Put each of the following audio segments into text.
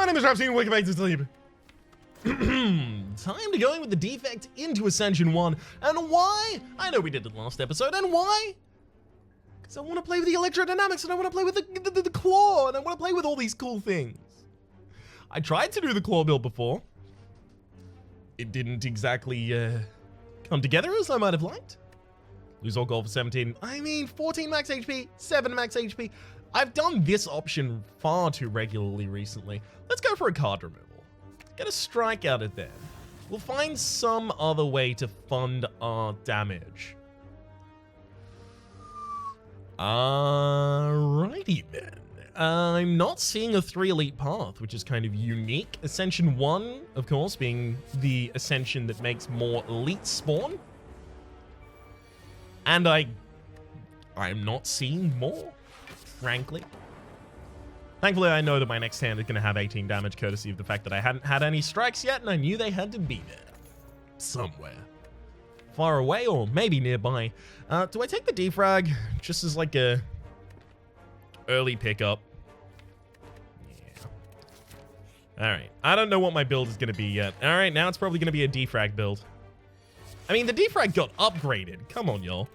name is Rhapsody and welcome back to Sleep. Time to go in with the defect into Ascension 1. And why? I know we did it last episode. And why? Because I want to play with the electrodynamics and I want to play with the claw and I want to play with all these cool things. I tried to do the claw build before. It didn't exactly come together as I might have liked. Lose all gold for 17. I mean, 14 max HP, 7 max HP. I've done this option far too regularly recently. Let's go for a card removal. Get a strike out of there. We'll find some other way to fund our damage. Alrighty then. I'm not seeing a 3 elite path, which is kind of unique. Ascension 1, of course, being the ascension that makes more elite spawn. And I'm not seeing more, frankly. Thankfully, I know that my next hand is going to have 18 damage, courtesy of the fact that I hadn't had any strikes yet, and I knew they had to be there. Somewhere. Far away, or maybe nearby. Do I take the defrag just as like a early pickup? Yeah. Alright, I don't know what my build is going to be yet. Alright, now it's probably going to be a defrag build. I mean, the defrag got upgraded. Come on, y'all.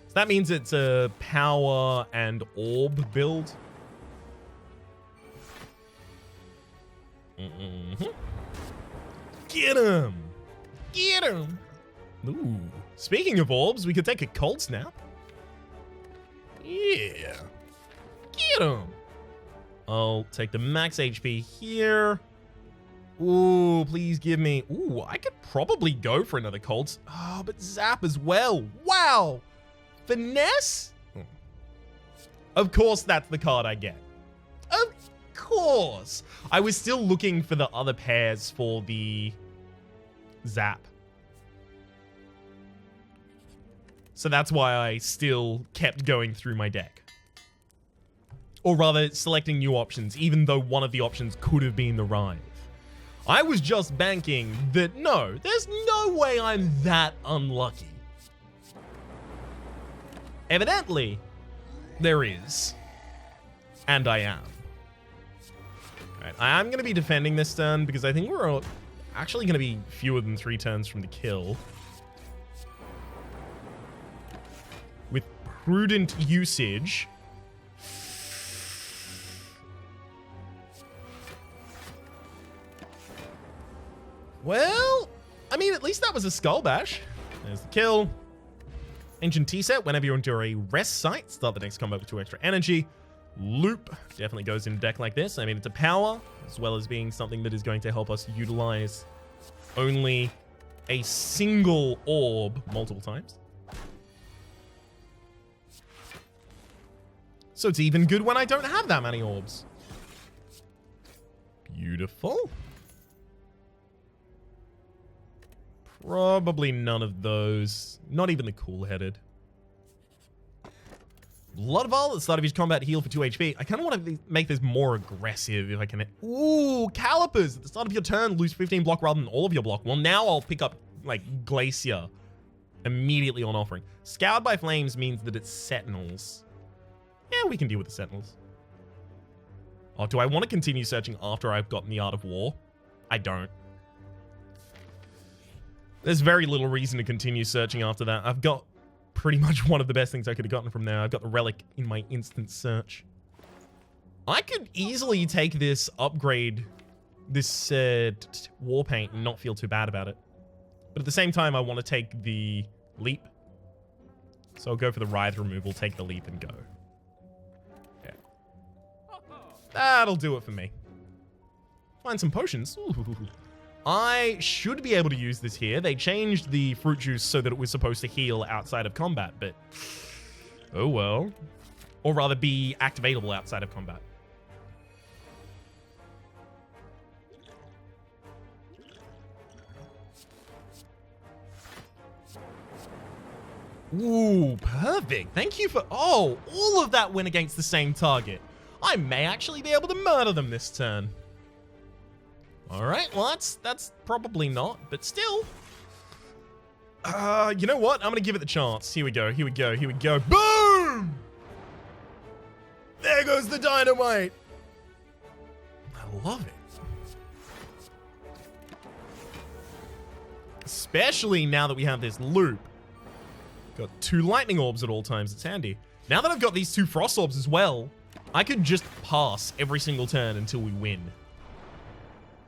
So that means it's a power and orb build. Get him! Get him! Ooh. Speaking of orbs, we could take a cold snap. Yeah. Get him! I'll take the max HP here. Ooh, please give me... Ooh, I could probably go for another cold... Oh, but zap as well. Wow! Finesse? Of course that's the card I get. Of course! I was still looking for the other pairs for the zap. So that's why I still kept going through my deck. Or rather, selecting new options, even though one of the options could have been the Rive. I was just banking that, no, there's no way I'm that unlucky. Evidently, there is. And I am. Alright, I am going to be defending this turn because I think we're actually going to be fewer than 3 turns from the kill. With prudent usage. Well, I mean, at least that was a Skull Bash. There's the kill. Ancient T-Set, whenever you're into a rest site, start the next combat with 2 extra energy. Loop definitely goes in a deck like this. I mean, it's a power, as well as being something that is going to help us utilize only a single orb multiple times. So it's even good when I don't have that many orbs. Beautiful. Probably none of those. Not even the cool-headed. Blood Vial at the start of each combat, heal for 2 HP. I kind of want to make this more aggressive if I can. Ooh, Calipers. At the start of your turn, lose 15 block rather than all of your block. Well, now I'll pick up, like, Glacier immediately on offering. Scoured by Flames means that it's Sentinels. Yeah, we can deal with the Sentinels. Oh, do I want to continue searching after I've gotten the Art of War? I don't. There's very little reason to continue searching after that. I've got pretty much one of the best things I could have gotten from there. I've got the relic in my instant search. I could easily take this upgrade, this war paint, and not feel too bad about it. But at the same time, I want to take the leap. So I'll go for the Writhe removal, take the leap, and go. Yeah. That'll do it for me. Find some potions. Ooh. I should be able to use this here. They changed the fruit juice so that it was supposed to heal outside of combat, but oh well. Or rather be activatable outside of combat. Ooh, perfect. Thank you for... Oh, all of that went against the same target. I may actually be able to murder them this turn. Alright, well that's probably not, but still. You know what? I'm gonna give it the chance. Here we go, here we go, here we go. Boom! There goes the dynamite. I love it. Especially now that we have this loop. Got 2 lightning orbs at all times. It's handy. Now that I've got these 2 frost orbs as well, I could just pass every single turn until we win.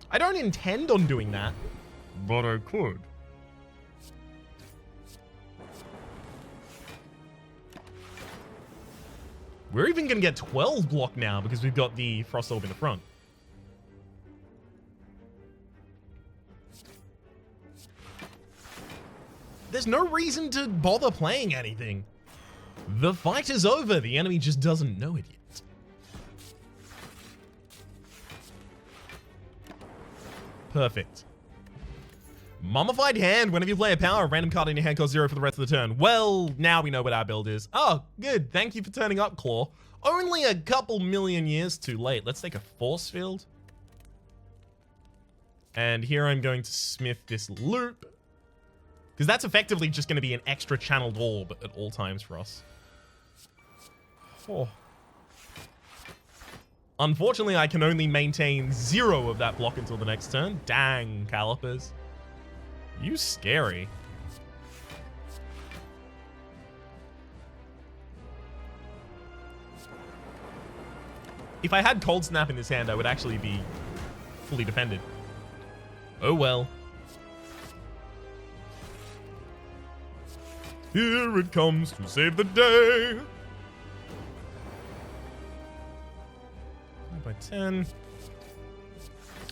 I don't intend on doing that, but I could. We're even going to get 12 block now because we've got the frost orb in the front. There's no reason to bother playing anything. The fight is over. The enemy just doesn't know it yet. Perfect. Mummified Hand. Whenever you play a power, a random card in your hand costs 0 for the rest of the turn. Well, now we know what our build is. Oh, good. Thank you for turning up, Claw. Only a couple million years too late. Let's take a force field. And here I'm going to smith this loop. Because that's effectively just going to be an extra channeled orb at all times for us. Oh. Unfortunately, I can only maintain 0 of that block until the next turn. Dang, Calipers. You scary. If I had Cold Snap in this hand, I would actually be fully defended. Oh well. Here it comes to save the day. 5 by 10.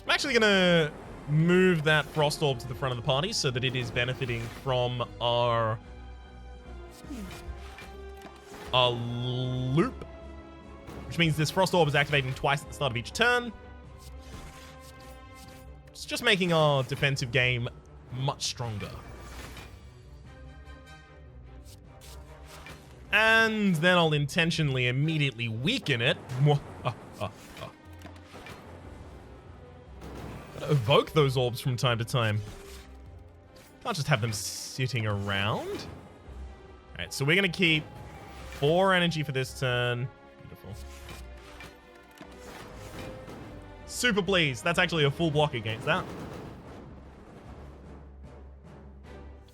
I'm actually gonna move that frost orb to the front of the party so that it is benefiting from our loop, which means this frost orb is activating twice at the start of each turn. It's just making our defensive game much stronger. And then I'll intentionally immediately weaken it. Gotta evoke those orbs from time to time. Can't just have them sitting around. Alright, so we're gonna keep 4 energy for this turn. Beautiful. Super please. That's actually a full block against that.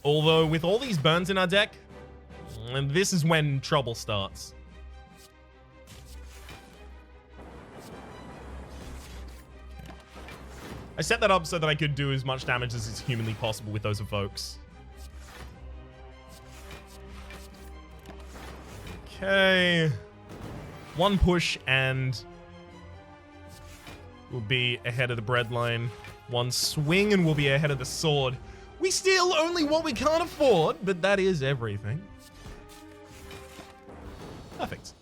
Although with all these burns in our deck, and this is when trouble starts. I set that up so that I could do as much damage as is humanly possible with those evokes. Okay. 1 push and we'll be ahead of the bread line. 1 swing and we'll be ahead of the sword. We steal only what we can't afford, but that is everything. Perfect.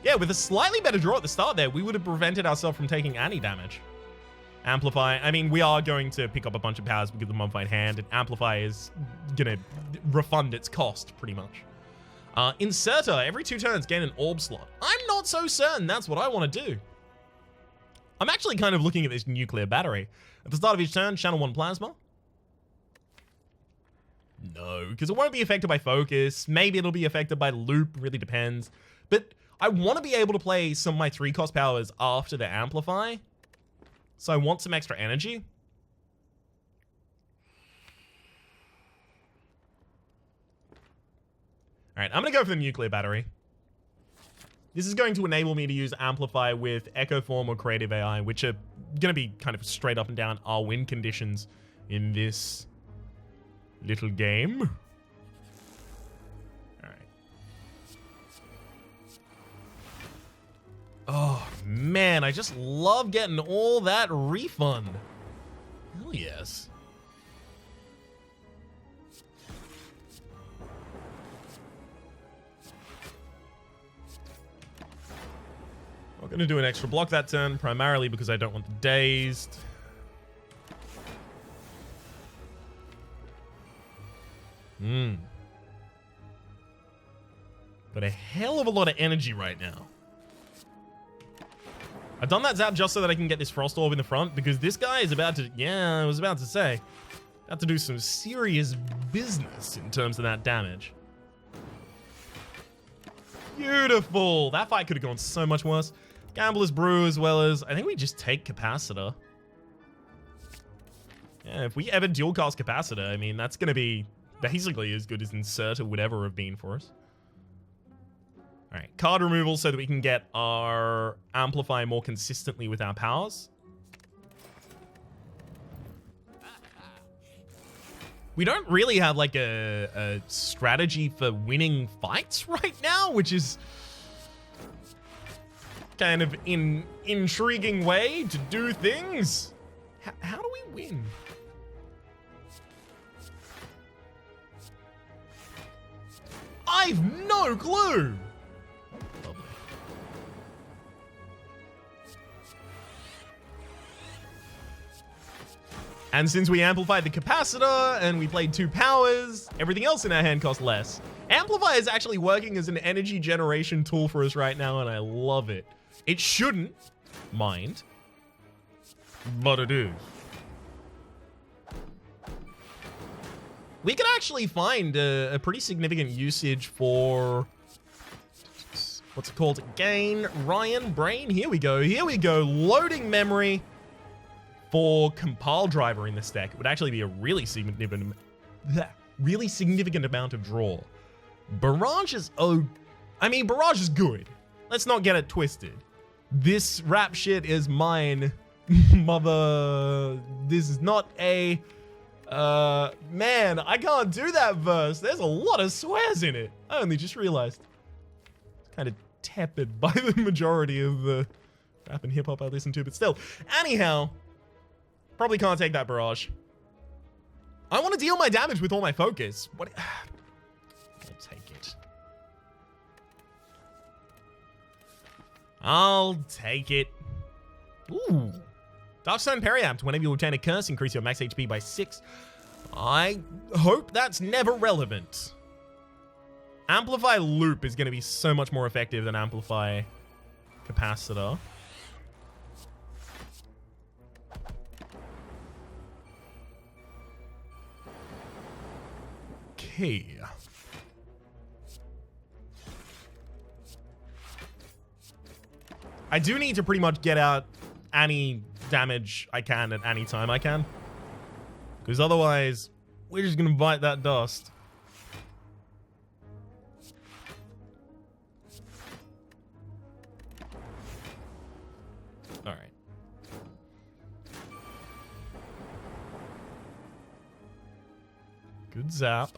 Yeah, with a slightly better draw at the start there, we would have prevented ourselves from taking any damage. Amplify. I mean, we are going to pick up a bunch of powers because of the Mummified Hand, and Amplify is going to refund its cost, pretty much. Inserter. Every 2 turns, gain an orb slot. I'm not so certain that's what I want to do. I'm actually kind of looking at this nuclear battery. At the start of each turn, channel 1 plasma. No, because it won't be affected by focus. Maybe it'll be affected by loop, really depends. But I want to be able to play some of my 3-cost powers after the Amplify. So I want some extra energy. Alright, I'm going to go for the nuclear battery. This is going to enable me to use Amplify with Echo Form or Creative AI, which are going to be kind of straight up and down our win conditions in this little game. Alright. Oh, man, I just love getting all that refund. Hell yes. I'm going to do an extra block that turn, primarily because I don't want the dazed. Got a hell of a lot of energy right now. I've done that zap just so that I can get this Frost Orb in the front, because this guy is about to, yeah, I was about to say, about to do some serious business in terms of that damage. Beautiful. That fight could have gone so much worse. Gambler's Brew as well as... I think we just take Capacitor. Yeah, if we ever dual cast Capacitor, I mean, that's going to be basically as good as Inserter would ever have been for us. Alright, card removal so that we can get our Amplify more consistently with our powers. We don't really have like a strategy for winning fights right now, which is kind of an intriguing way to do things. How do we win? I've no clue. Lovely. And since we amplified the capacitor and we played 2 powers, everything else in our hand costs less. Amplify is actually working as an energy generation tool for us right now, and I love it. It shouldn't, mind, but it is. We could actually find a pretty significant usage for, what's it called again? Ryan Brain. Here we go. Here we go. Loading memory for Compile Driver in this deck. It would actually be a really significant amount of draw. Barrage is Barrage is good. Let's not get it twisted. This rap shit is mine, mother. This is not a. Man, I can't do that verse. There's a lot of swears in it. I only just realized. It's kind of tepid by the majority of the rap and hip hop I listen to, but still. Anyhow, probably can't take that barrage. I want to deal my damage with all my focus. What? I'll take it. I'll take it. Ooh. Darkstone Periapt. Whenever you obtain a curse, increase your max HP by 6. I hope that's never relevant. Amplify Loop is going to be so much more effective than Amplify Capacitor. Okay. I do need to pretty much get out any damage I can at any time I can. Because otherwise, we're just going to bite that dust. Alright. Good zap.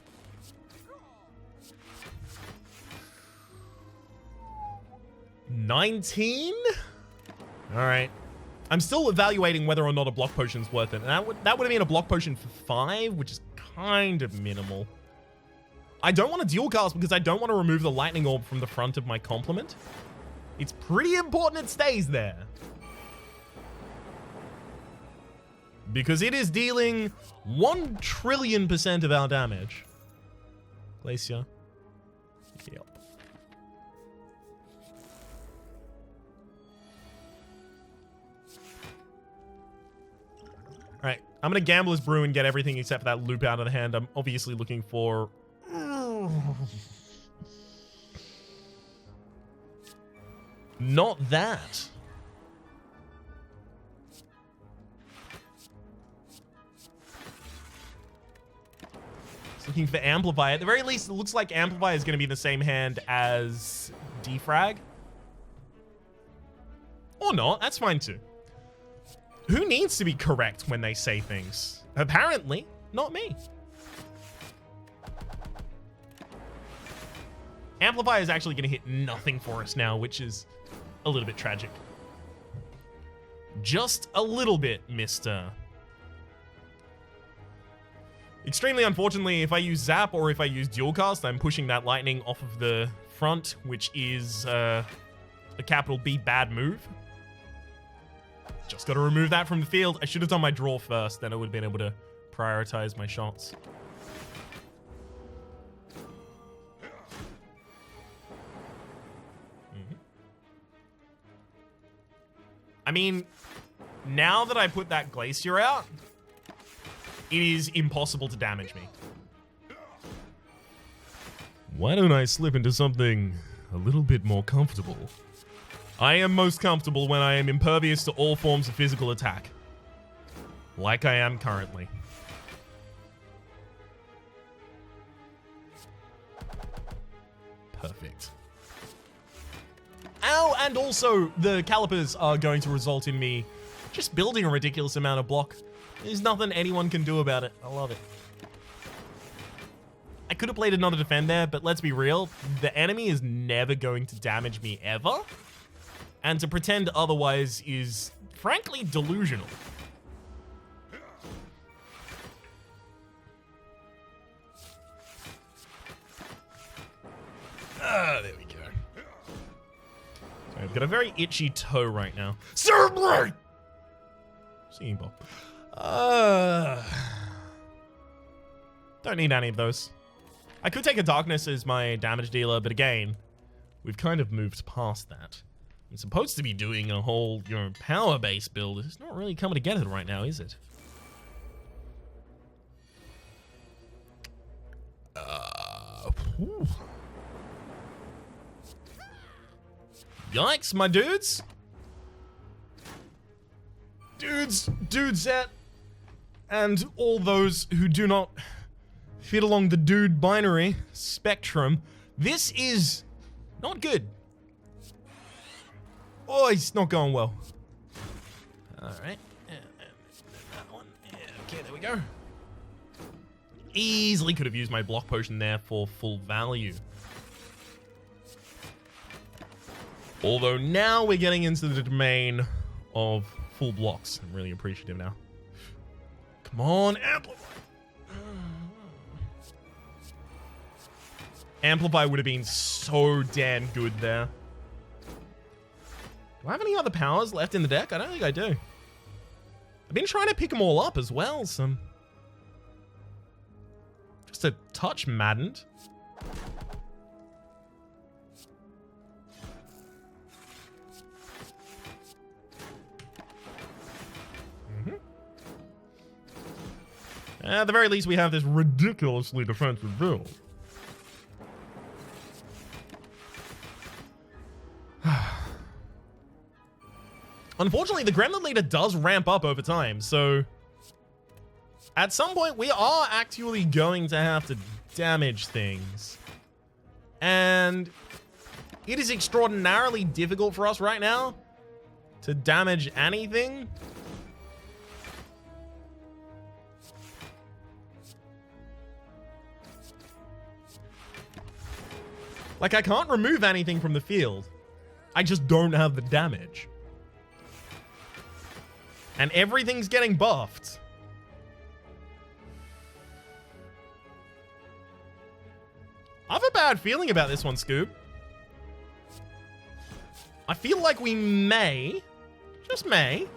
$19? Alright. I'm still evaluating whether or not a block potion's worth it. And that would have been a block potion for 5, which is kind of minimal. I don't want to dual cast because I don't want to remove the lightning orb from the front of my complement. It's pretty important it stays there. Because it is dealing 1,000,000,000% of our damage. Glacier. Yep. Alright, I'm gonna Gambler's Brew and get everything except for that loop out of the hand. I'm obviously looking for... Not that. Just looking for Amplify. At the very least, it looks like Amplify is gonna be the same hand as Defrag. Or not, that's fine too. Who needs to be correct when they say things? Apparently, not me. Amplify is actually going to hit nothing for us now, which is a little bit tragic. Just a little bit, mister. Extremely unfortunately, if I use Zap or if I use Dual Cast, I'm pushing that lightning off of the front, which is a capital B bad move. Just got to remove that from the field. I should have done my draw first, then I would have been able to prioritize my shots. I mean, now that I put that Glacier out, it is impossible to damage me. Why don't I slip into something a little bit more comfortable. I am most comfortable when I am impervious to all forms of physical attack. Like I am currently. Perfect. Ow, and also the calipers are going to result in me just building a ridiculous amount of block. There's nothing anyone can do about it. I love it. I could have played another defend there, but let's be real. The enemy is never going to damage me ever. And to pretend otherwise is, frankly, delusional. There we go. So I've got a very itchy toe right now. Cerebrate! Singing ball. Don't need any of those. I could take a darkness as my damage dealer, but again, we've kind of moved past that. I'm supposed to be doing a whole, power-based build. It's not really coming together right now, is it? Yikes, my dudes. Dudes set, and all those who do not fit along the dude binary spectrum. This is not good. Oh, it's not going well. All right. That one. Yeah, okay, there we go. Easily could have used my block potion there for full value. Although now we're getting into the domain of full blocks. I'm really appreciative now. Come on, Amplify. Amplify would have been so damn good there. Do I have any other powers left in the deck? I don't think I do. I've been trying to pick them all up as well, so... just a touch maddened. At the very least, we have this ridiculously defensive build. Unfortunately, the Gremlin Leader does ramp up over time, so... at some point, we are actually going to have to damage things. And... it is extraordinarily difficult for us right now to damage anything. Like, I can't remove anything from the field. I just don't have the damage. And everything's getting buffed. I have a bad feeling about this one, Scoop. I feel like we may, just may,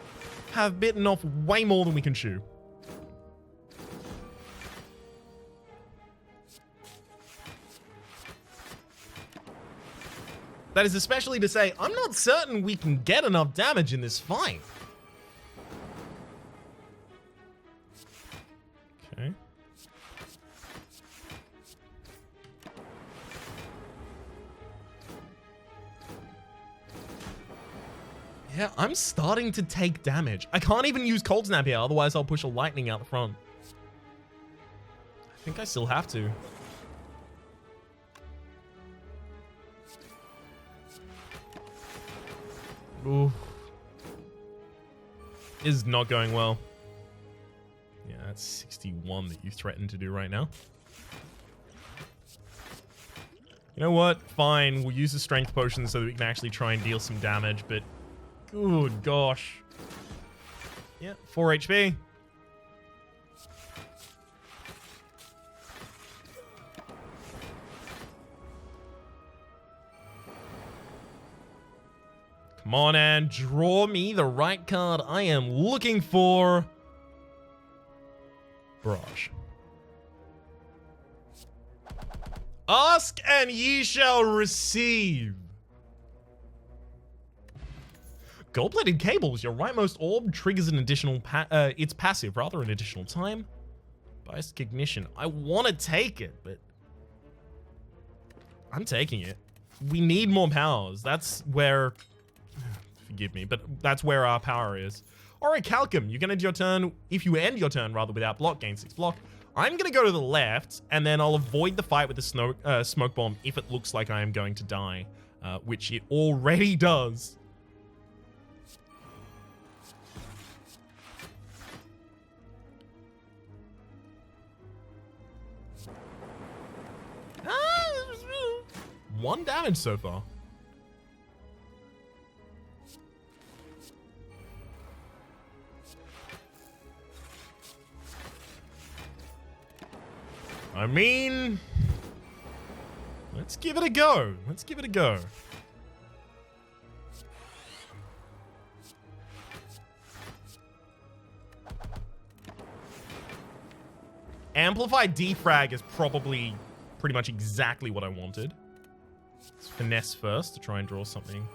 have bitten off way more than we can chew. That is especially to say, I'm not certain we can get enough damage in this fight. Okay. Yeah, I'm starting to take damage. I can't even use Cold Snap here, otherwise I'll push a lightning out the front. I think I still have to. Ooh. Is not going well. Yeah, that's 61 that you threatened to do right now. You know what? Fine, we'll use the strength potion so that we can actually try and deal some damage, but good gosh. Yeah, 4 HP. Come on, and draw me the right card I am looking for. Barrage. Ask and ye shall receive. Gold-plated cables. Your rightmost orb triggers an additional it's passive, rather, an additional time. Biased ignition. I want to take it, but I'm taking it. we need more powers. That's where, forgive me, but that's where our power is. All right, Calcum, you can end your turn. If you end your turn, rather, without block, gain 6 block. I'm going to go to the left, and then I'll avoid the fight with the smoke bomb if it looks like I am going to die, which it already does. One damage so far. I mean, let's give it a go. Let's give it a go. Amplified defrag is probably pretty much exactly what I wanted. Let's finesse first to try and draw something.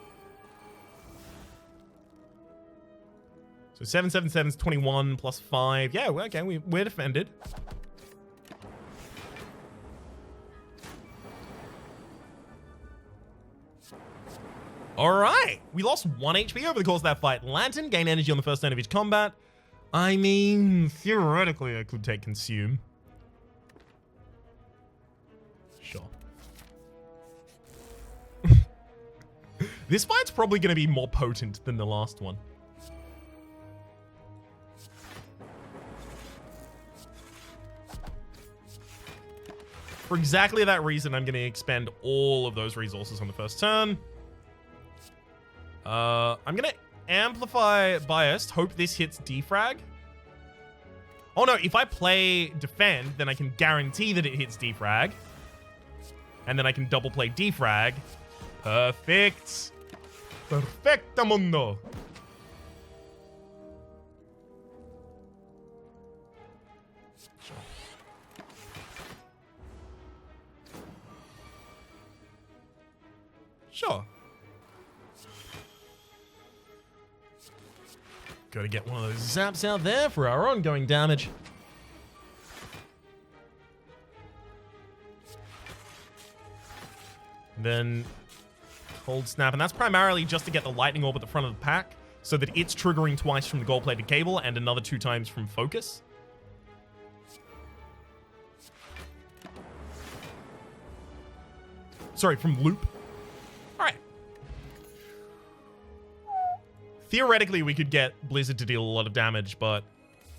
So 777 is 21 plus 5. Yeah, okay, we're defended. All right, we lost 1 HP over the course of that fight. Lantern, gain energy on the first turn of each combat. I mean, theoretically, I could take Consume. Sure. This fight's probably going to be more potent than the last one. For exactly that reason, I'm going to expend all of those resources on the first turn. I'm gonna amplify Biased, hope this hits defrag. Oh no, if I play defend, then I can guarantee that it hits defrag. And then I can double play defrag. Perfect. Perfectamundo. Sure. Gotta get one of those zaps out there for our ongoing damage. Then Cold Snap, and that's primarily just to get the Lightning Orb at the front of the pack, so that it's triggering twice from the gold-plated cable and another 2 times from Focus. Sorry, from Loop. Alright. Theoretically, we could get Blizzard to deal a lot of damage, but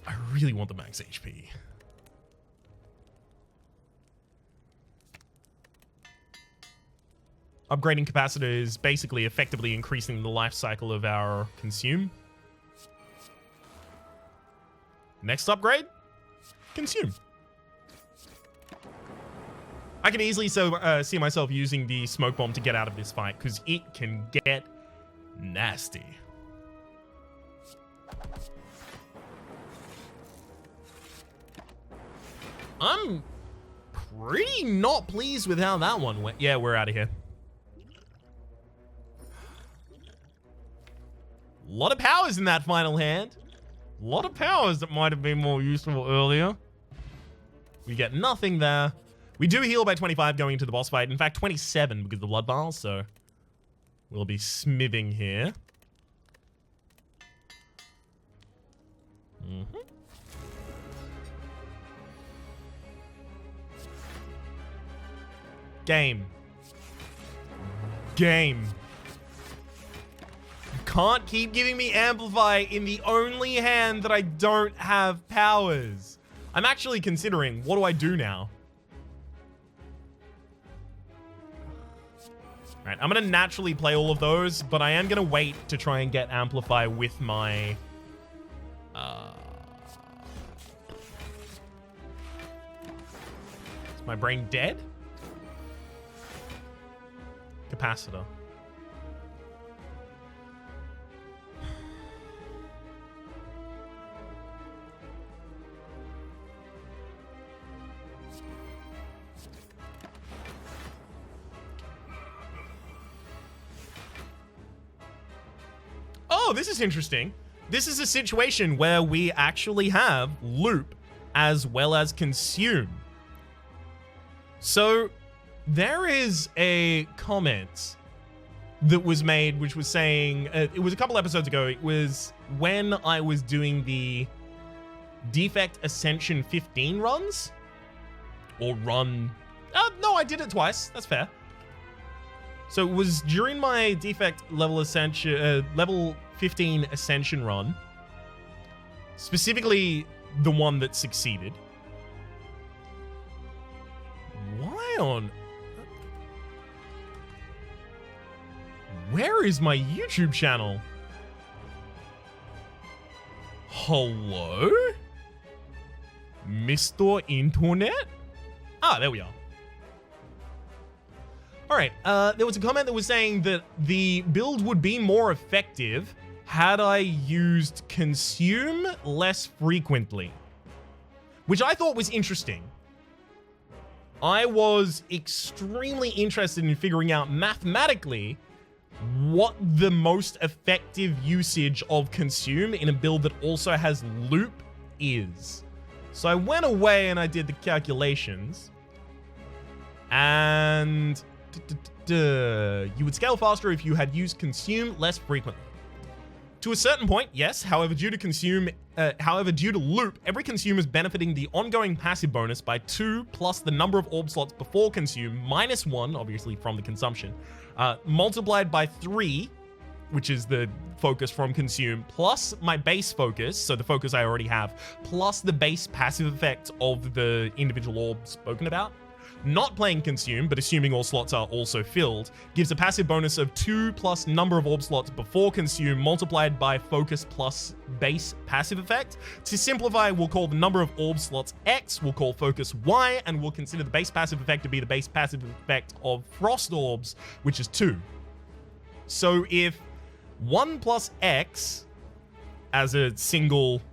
I really want the max HP. Upgrading Capacitor is basically effectively increasing the life cycle of our Consume. Next upgrade, Consume. I can easily see myself using the Smoke Bomb to get out of this fight, because it can get nasty. I'm pretty not pleased with how that one went. Yeah, we're out of here. A lot of powers in that final hand. A lot of powers that might have been more useful earlier. We get nothing there. We do heal by 25 going into the boss fight. In fact, 27 because of the blood vials, so we'll be smithing here. Game. You can't keep giving me Amplify in the only hand that I don't have powers. I'm actually considering, what do I do now? Alright, I'm going to naturally play all of those, but I am going to wait to try and get Amplify with my... Is my brain dead? Capacitor. Oh, this is interesting. This is a situation where we actually have Loop as well as Consume. So there is a comment that was made, which was saying, it was a couple episodes ago, it was when I was doing the Defect Ascension 15 runs, or run, no, I did it twice, that's fair. So it was during my Defect level 15 Ascension run, specifically the one that succeeded. Why on... Where is my YouTube channel? Hello? Mr. Internet? Ah, there we are. Alright, there was a comment that was saying that the build would be more effective had I used consume less frequently, which I thought was interesting. I was extremely interested in figuring out mathematically what the most effective usage of consume in a build that also has loop is. So I went away and I did the calculations, and you would scale faster if you had used consume less frequently. To a certain point, yes. However, due to loop, every consume is benefiting the ongoing passive bonus by 2 plus the number of orb slots before consume minus 1, obviously from the consumption, multiplied by 3, which is the focus from consume, plus my base focus, so the focus I already have, plus the base passive effect of the individual orb spoken about. Not playing consume, but assuming all slots are also filled, gives a passive bonus of 2 plus number of orb slots before consume multiplied by focus plus base passive effect. To simplify, we'll call the number of orb slots X, we'll call focus Y, and we'll consider the base passive effect to be the base passive effect of frost orbs, which is 2. So if 1 plus X as a single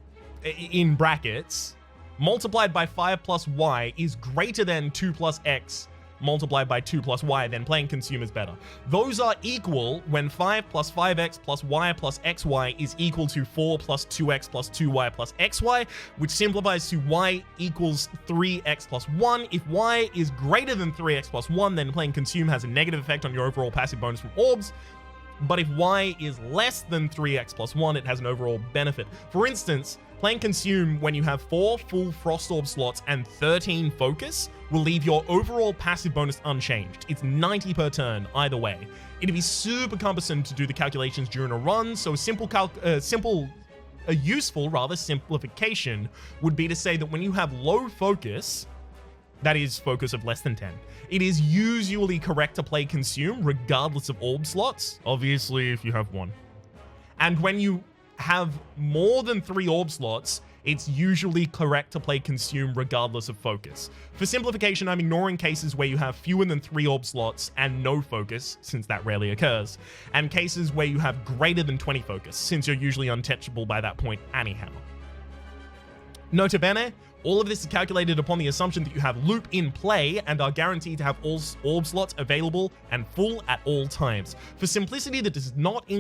in brackets multiplied by 5 plus Y is greater than 2 plus X multiplied by 2 plus Y, then playing consume is better. Those are equal when 5 plus 5X plus Y plus XY is equal to 4 plus 2X plus 2Y plus XY, which simplifies to Y equals 3X plus 1. If Y is greater than 3X plus 1, then playing consume has a negative effect on your overall passive bonus from orbs. But if Y is less than 3X plus 1, it has an overall benefit. For instance, playing consume when you have 4 full frost orb slots and 13 focus will leave your overall passive bonus unchanged. It's 90 per turn either way. It'd be super cumbersome to do the calculations during a run, so a useful simplification would be to say that when you have low focus, that is focus of less than 10, it is usually correct to play consume regardless of orb slots, obviously if you have 1. And when you have more than 3 orb slots, it's usually correct to play consume regardless of focus. For simplification, I'm ignoring cases where you have fewer than 3 orb slots and no focus, since that rarely occurs, and cases where you have greater than 20 focus, since you're usually untouchable by that point anyhow. Nota bene, all of this is calculated upon the assumption that you have loop in play and are guaranteed to have all orb slots available and full at all times. For simplicity, that does not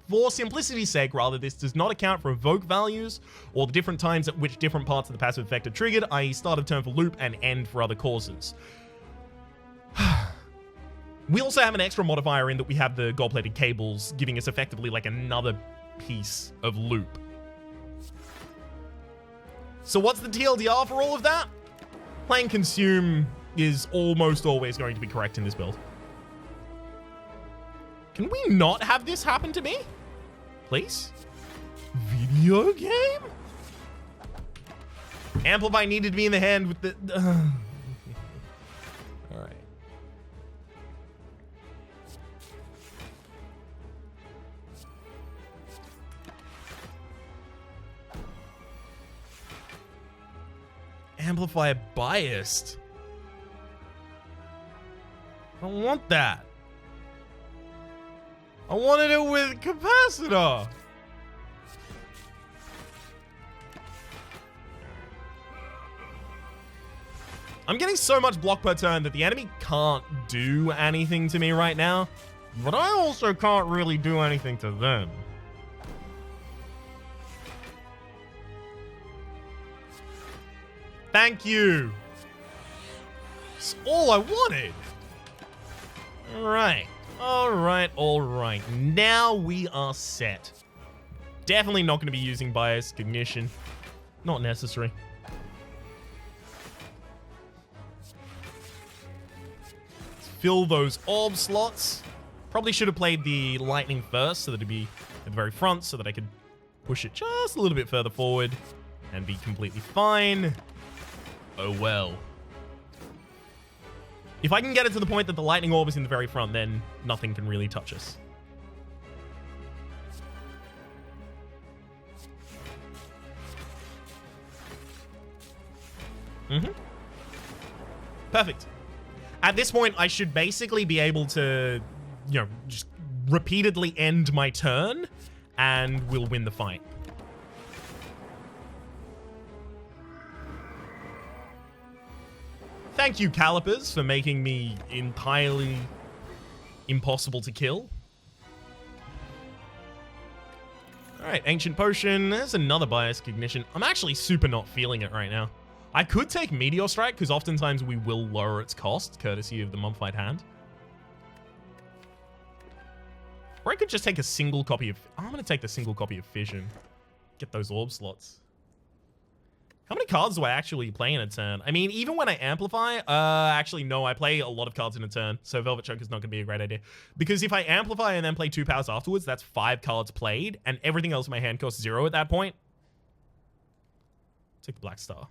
for simplicity's sake, rather, this does not account for evoke values or the different times at which different parts of the passive effect are triggered, i.e. start of turn for loop and end for other causes. We also have an extra modifier in that we have the gold-plated cables, giving us effectively like another piece of loop. So what's the TLDR for all of that? Playing consume is almost always going to be correct in this build. Can we not have this happen to me? Please? Video game? Amplify needed to be in the hand with the... Alright. Amplify biased. I don't want that. I wanted it with capacitor. I'm getting so much block per turn that the enemy can't do anything to me right now, but I also can't really do anything to them. Thank you. That's all I wanted. Alright. Alright. Now we are set. Definitely not going to be using bias cognition. Not necessary. Let's fill those orb slots. Probably should have played the lightning first so that it'd be at the very front so that I could push it just a little bit further forward and be completely fine. Oh well. If I can get it to the point that the lightning orb is in the very front, then nothing can really touch us. Perfect. At this point, I should basically be able to, you know, just repeatedly end my turn, and we'll win the fight. Thank you, Calipers, for making me entirely impossible to kill. Alright, Ancient Potion. There's another Bias Cognition. I'm actually super not feeling it right now. I could take Meteor Strike, because oftentimes we will lower its cost, courtesy of the Mummified Hand. Or I could just take a single copy of... I'm going to take the single copy of Fission. Get those orb slots. How many cards do I actually play in a turn? I mean, even when I amplify, actually, no, I play a lot of cards in a turn, so Velvet Choke is not going to be a great idea. Because if I amplify and then play 2 powers afterwards, that's 5 cards played, and everything else in my hand costs 0 at that point. Take the Black Star.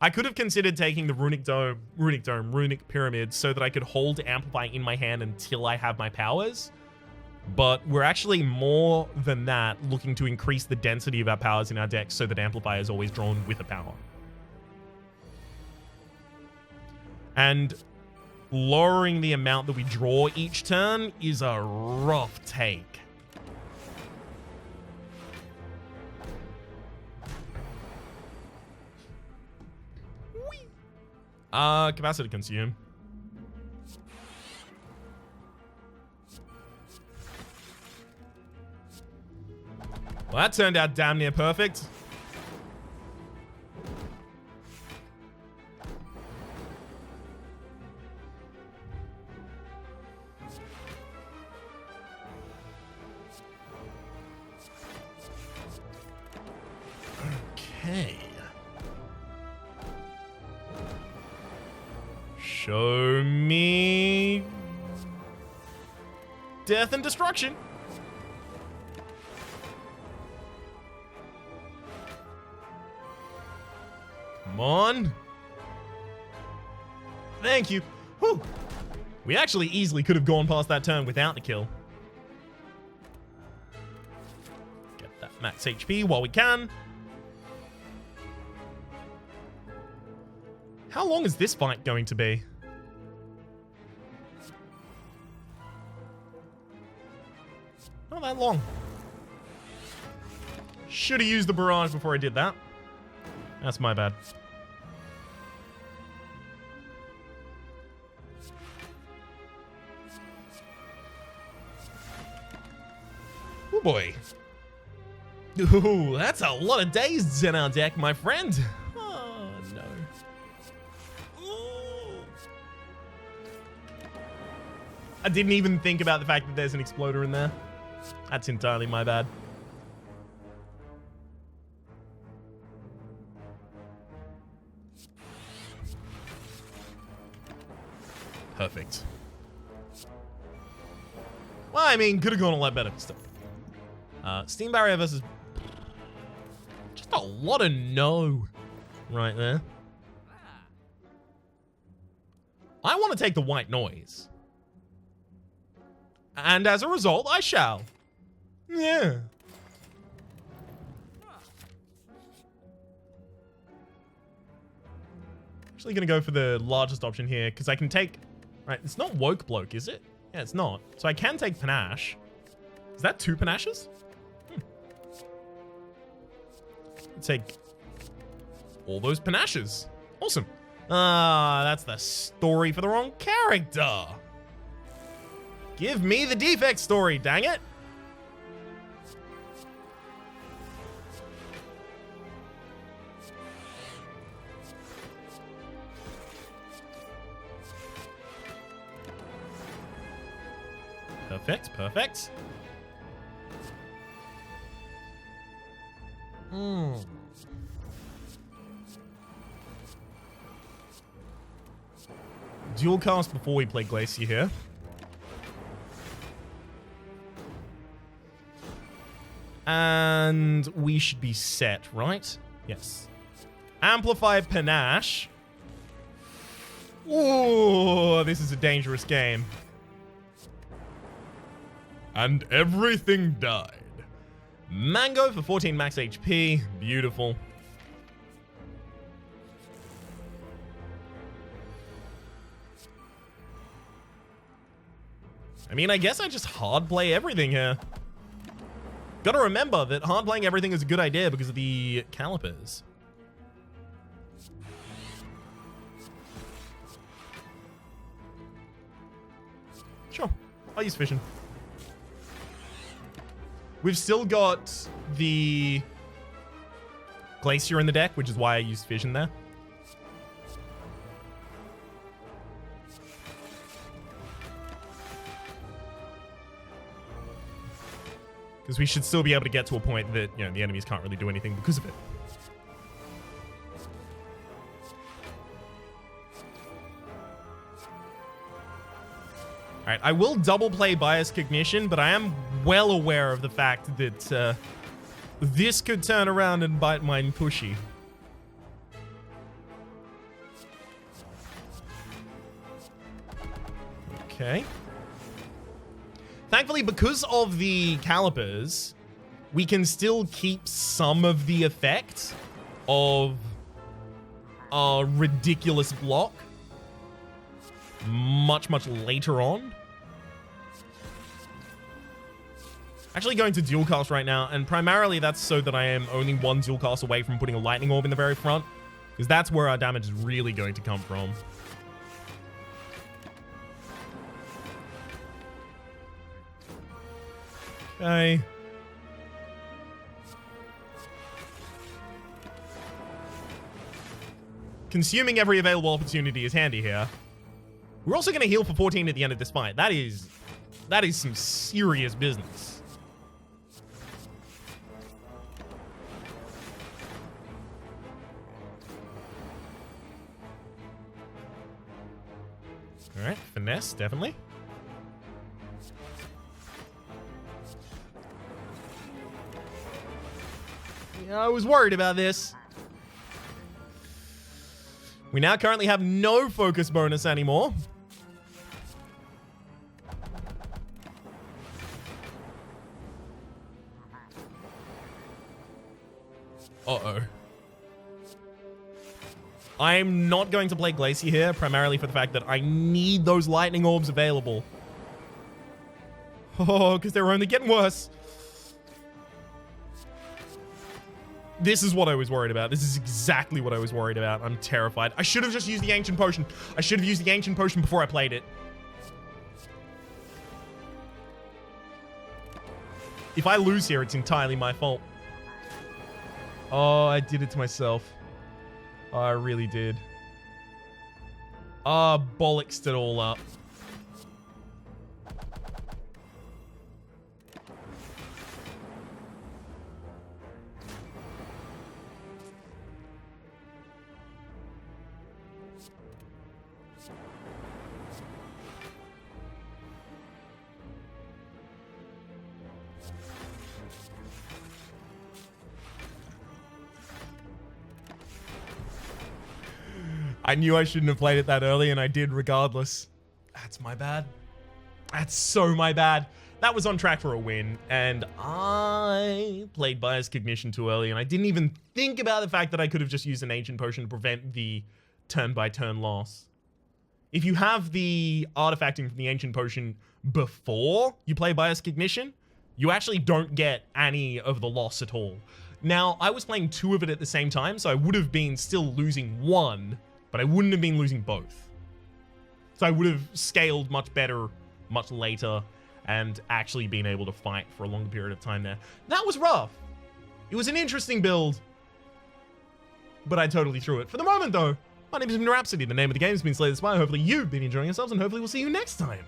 I could have considered taking the Runic Pyramid, so that I could hold Amplify in my hand until I have my powers. But we're actually more than that looking to increase the density of our powers in our deck so that Amplify is always drawn with a power. And lowering the amount that we draw each turn is a rough take. Capacity Consume. Well, that turned out damn near perfect. Okay. Show me death and destruction. Come on. Thank you. Whew. We actually easily could have gone past that turn without the kill. Get that max HP while we can. How long is this fight going to be? Not that long. Should have used the barrage before I did that. That's my bad. Oh boy. Ooh, that's a lot of dazeds in our deck, my friend. Oh no. Ooh. I didn't even think about the fact that there's an exploder in there. That's entirely my bad. Perfect. Well, I mean, could have gone a lot better stuff. Steam Barrier versus... Just a lot of no right there. I want to take the white noise. And as a result, I shall. Yeah. Actually going to go for the largest option here, because I can take... Right, it's not Woke Bloke, is it? Yeah, it's not. So I can take Panache. Is that 2 Panaches? Take all those Panaches. Awesome. That's the story for the wrong character. Give me the defect story, dang it. Perfect, perfect. Dual cast before we play Glacier here. And we should be set, right? Yes. Amplify Panache. Ooh, this is a dangerous game. And everything died. Mango for 14 max HP. Beautiful. I mean, I guess I just hard play everything here. Gotta remember that hard playing everything is a good idea because of the calipers. Sure, I'll use Fission. We've still got the Glacier in the deck, which is why I used Fission there. Because we should still be able to get to a point that, you know, the enemies can't really do anything because of it. Alright, I will double play Bias Cognition, but I am well aware of the fact that this could turn around and bite mine pushy. Okay. Thankfully, because of the calipers, we can still keep some of the effect of a ridiculous block much later on. Actually going to dual cast right now, and primarily that's so that I am only one dual cast away from putting a lightning orb in the very front, because that's where our damage is really going to come from. Okay. Consuming every available opportunity is handy here. We're also going to heal for 14 at the end of this fight. That is some serious business. All right, finesse, definitely. Yeah, I was worried about this. We now currently have no focus bonus anymore. Uh-oh. I'm not going to play Glacier here, primarily for the fact that I need those lightning orbs available. Oh, because they're only getting worse. This is what I was worried about. This is exactly what I was worried about. I'm terrified. I should have just used the Ancient Potion. I should have used the Ancient Potion before I played it. If I lose here, it's entirely my fault. Oh, I did it to myself. Oh, I really did. Ah, bollocksed it all up. I knew I shouldn't have played it that early, and I did regardless. That's my bad. That's so my bad. That was on track for a win, and I played Bias Cognition too early, and I didn't even think about the fact that I could have just used an Ancient Potion to prevent the turn-by-turn loss. If you have the artifacting from the Ancient Potion before you play Bias Cognition, you actually don't get any of the loss at all. Now, I was playing two of it at the same time, so I would have been still losing one, but I wouldn't have been losing both. So I would have scaled much better, much later, and actually been able to fight for a longer period of time there. That was rough. It was an interesting build, but I totally threw it. For the moment, though, my name has been Rhapsody. The name of the game has been Slay the Spire. Hopefully you've been enjoying yourselves, and hopefully we'll see you next time.